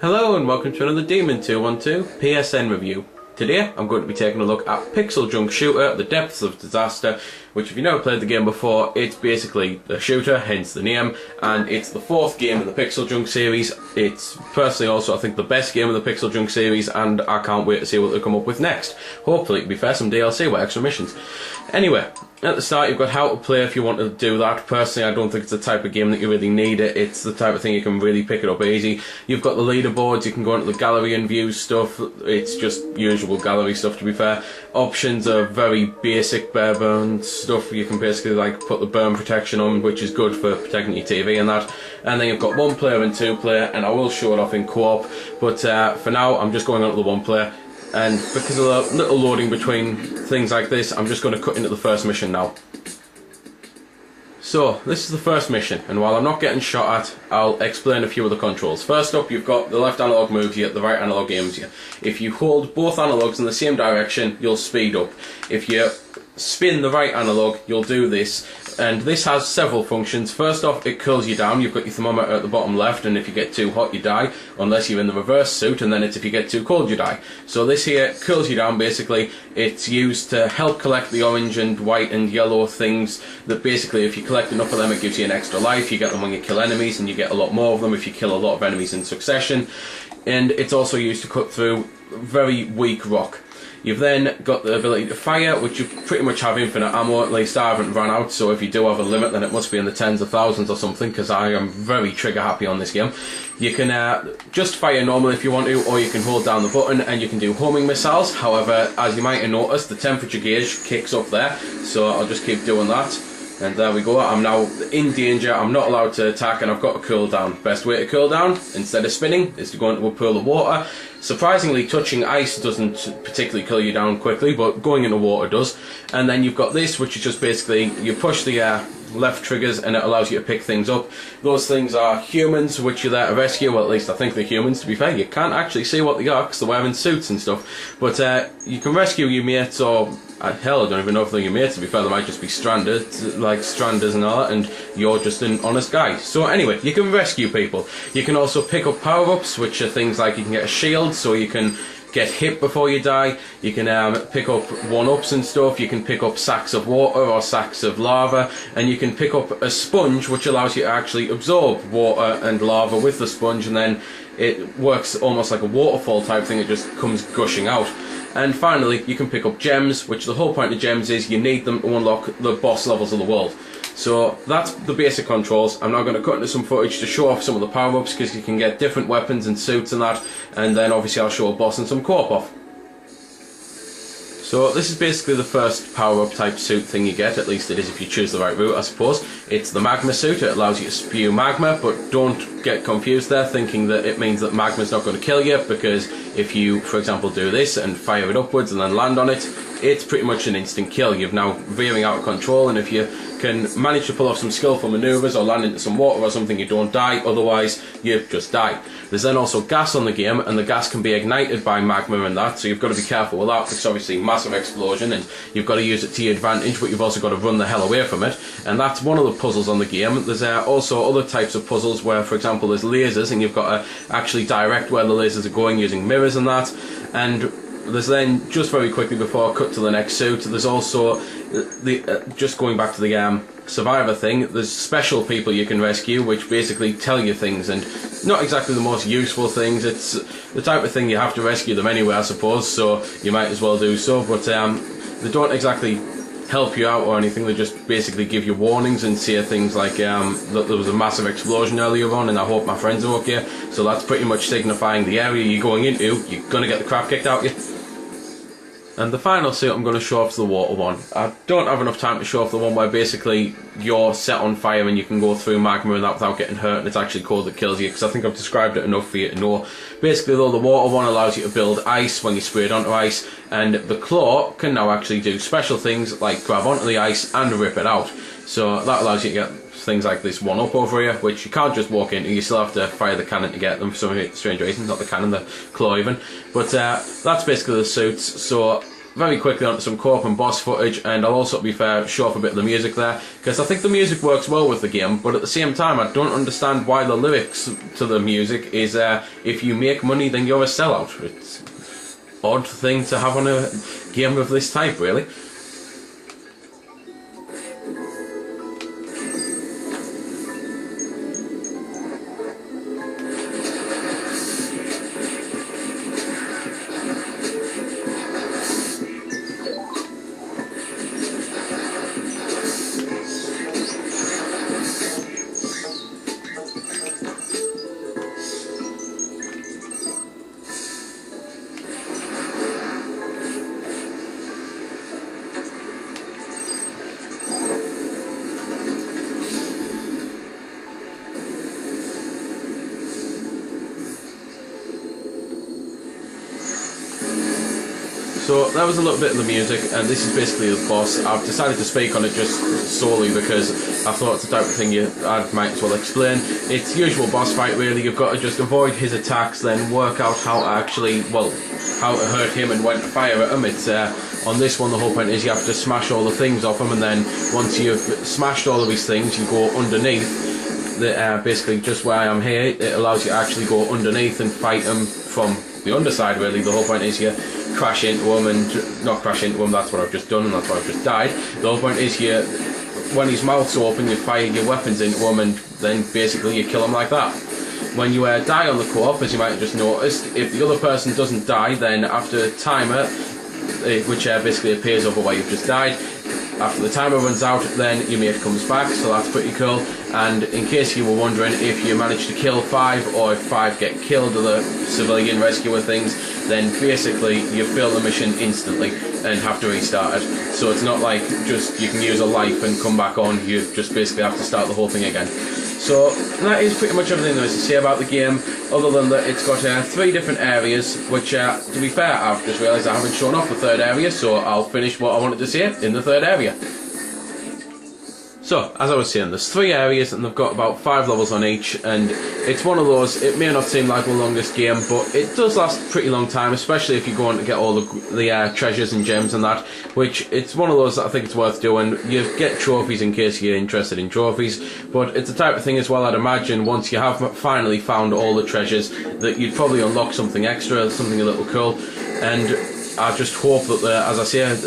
Hello and welcome to another Demon 212 PSN review. Today I'm going to be taking a look at PixelJunk Shooter, The Depths of Disaster, which if you've never played the game before, it's basically a shooter, hence the name, and it's the fourth game in the PixelJunk series. It's personally also I think the best game of the PixelJunk series, and I can't wait to see what they come up with next. Hopefully, to be fair, some DLC with extra missions. Anyway, at the start you've got how to play if you want to do that. Personally, I don't think it's the type of game that you really need it. It's the type of thing you can really pick it up easy. You've got the leaderboards, you can go into the gallery and view stuff. It's just usual gallery stuff, to be fair. Options are very basic, bare bones stuff. You can basically like put the burn protection on, which is good for protecting your TV and that. And then you've got one player and two player, and I will show it off in co-op, but for now I'm just going on to the one player. And because of the little loading between things like this, I'm just going to cut into the first mission now. So, this is the first mission, and while I'm not getting shot at, I'll explain a few of the controls. First up, you've got the left analog moves you, the right analog aims you. If you hold both analogs in the same direction, you'll speed up. If you spin the right analog, you'll do this. And this has several functions. First off, it cools you down. You've got your thermometer at the bottom left, and if you get too hot you die, unless you're in the reverse suit, and then it's if you get too cold you die. So this here cools you down basically. It's used to help collect the orange and white and yellow things that basically if you collect enough of them it gives you an extra life. You get them when you kill enemies, and you get a lot more of them if you kill a lot of enemies in succession. And it's also used to cut through very weak rock. You've then got the ability to fire, which you pretty much have infinite ammo. At least I haven't run out, so if you do have a limit then it must be in the tens of thousands or something, because I am very trigger happy on this game. You can just fire normally if you want to, or you can hold down the button and you can do homing missiles. However, as you might have noticed, the temperature gauge kicks up there, so I'll just keep doing that. And there we go, I'm now in danger, I'm not allowed to attack, and I've got to cool down. Best way to cool down, instead of spinning, is to go into a pool of water. Surprisingly, touching ice doesn't particularly cool you down quickly, but going into water does. And then you've got this, which is just basically, you push the left triggers and it allows you to pick things up. Those things are humans, which you're there to rescue. Well, at least I think they're humans, to be fair. You can't actually see what they are because they're wearing suits and stuff. But you can rescue your mates, or hell, I don't even know if they're your mates, to be fair. They might just be stranded, like stranders and all that, and you're just an honest guy. So anyway, you can rescue people. You can also pick up power-ups, which are things like you can get a shield, so you can get hit before you die. You can pick up one-ups and stuff. You can pick up sacks of water or sacks of lava, and you can pick up a sponge which allows you to actually absorb water and lava with the sponge, and then it works almost like a waterfall type thing. It just comes gushing out. And finally, you can pick up gems, which the whole point of gems is you need them to unlock the boss levels of the world. So that's the basic controls. I'm now going to cut into some footage to show off some of the power-ups, because you can get different weapons and suits and that, and then obviously I'll show a boss and some co-op off. So this is basically the first power-up type suit thing you get, at least it is if you choose the right route I suppose. It's the magma suit. It allows you to spew magma, but don't get confused there thinking that it means that magma's not going to kill you, because if you, for example, do this and fire it upwards and then land on it, it's pretty much an instant kill. You're now veering out of control, and if you can manage to pull off some skillful manoeuvres or land into some water or something, you don't die, otherwise you just die. There's then also gas on the game, and the gas can be ignited by magma and that, so you've got to be careful with that, because obviously massive explosion and you've got to use it to your advantage, but you've also got to run the hell away from it, and that's one of the puzzles on the game. There's also other types of puzzles where, for example, there's lasers, and you've got to actually direct where the lasers are going using mirrors and that. And there's then, just very quickly before I cut to the next suit, there's also just going back to the survivor thing, there's special people you can rescue which basically tell you things, and not exactly the most useful things. It's the type of thing you have to rescue them anyway I suppose, so you might as well do so, but they don't exactly help you out or anything. They just basically give you warnings and say things like that there was a massive explosion earlier on and I hope my friends are okay. So that's pretty much signifying the area you're going into, you're going to get the crap kicked out of you. And the final suit I'm going to show off is the water one. I don't have enough time to show off the one where basically you're set on fire and you can go through magma and that without getting hurt, and it's actually cold that kills you, because I think I've described it enough for you to know. Basically though, the water one allows you to build ice when you spray it onto ice, and the claw can now actually do special things like grab onto the ice and rip it out. So that allows you to get things like this one up over here, which you can't just walk into, you still have to fire the cannon to get them for some strange reason, not the cannon, the claw even. But that's basically the suits. So very quickly onto some co-op and boss footage, and I'll also, to be fair, show off a bit of the music there, because I think the music works well with the game, but at the same time I don't understand why the lyrics to the music is if you make money then you're a sellout. It's an odd thing to have on a game of this type, really. So that was a little bit of the music, and this is basically the boss. I've decided to speak on it just solely because I thought it's the type of thing I might as well explain. It's usual boss fight really. You've got to just avoid his attacks, then work out how to actually, well, how to hurt him and when to fire at him. It's on this one the whole point is you have to smash all the things off him, and then once you've smashed all of these things you go underneath. Basically just where I am here, it allows you to actually go underneath and fight him from the underside really. The whole point is you crash into him, and not crash into him, that's what I've just done and that's why I've just died. The whole point is you, when his mouth's open, you fire your weapons into him and then basically you kill him like that. When you die on the co-op, as you might have just noticed, if the other person doesn't die, then after a timer, which basically appears over where you've just died, after the timer runs out, then your mate comes back, so that's pretty cool. And in case you were wondering if you manage to kill 5 or if 5 get killed or the civilian rescuer things, then basically you fail the mission instantly and have to restart it. So it's not like just you can use a life and come back on, you just basically have to start the whole thing again. So that is pretty much everything there is to say about the game, other than that it's got 3 different areas, which to be fair I've just realised I haven't shown off the 3rd area, so I'll finish what I wanted to say in the 3rd area. So, as I was saying, there's 3 areas and they've got about 5 levels on each, and it's one of those, it may not seem like the longest game, but it does last a pretty long time, especially if you go on to get all the treasures and gems and that, which it's one of those that I think it's worth doing. You get trophies in case you're interested in trophies, but it's the type of thing as well, I'd imagine, once you have finally found all the treasures, that you'd probably unlock something extra, something a little cool, and I just hope that, as I said at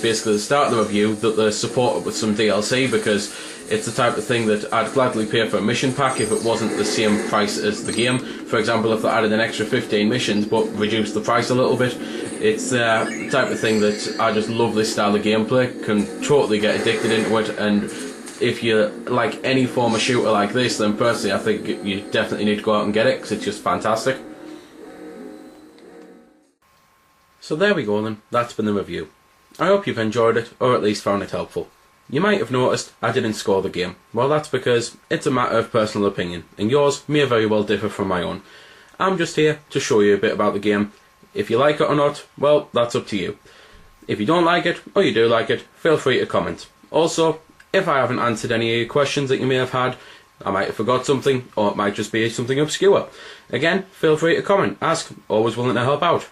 basically the start of the review, that they're supported with some DLC, because it's the type of thing that I'd gladly pay for a mission pack if it wasn't the same price as the game. For example, if they added an extra 15 missions but reduced the price a little bit, it's the type of thing that I just love this style of gameplay, can totally get addicted into it, and if you like any form of shooter like this, then personally I think you definitely need to go out and get it, because it's just fantastic. So there we go then, that's been the review. I hope you've enjoyed it, or at least found it helpful. You might have noticed I didn't score the game. Well, that's because it's a matter of personal opinion, and yours may very well differ from my own. I'm just here to show you a bit about the game. If you like it or not, well, that's up to you. If you don't like it, or you do like it, feel free to comment. Also, if I haven't answered any of your questions that you may have had, I might have forgot something, or it might just be something obscure. Again, feel free to comment, ask, always willing to help out.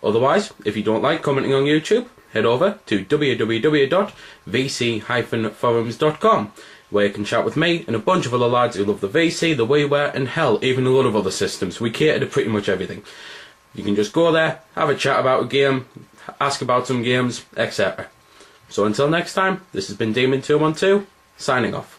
Otherwise, if you don't like commenting on YouTube, head over to www.vc-forums.com, where you can chat with me and a bunch of other lads who love the VC, the WiiWare, and hell, even a lot of other systems. We cater to pretty much everything. You can just go there, have a chat about a game, ask about some games, etc. So until next time, this has been Demon212, signing off.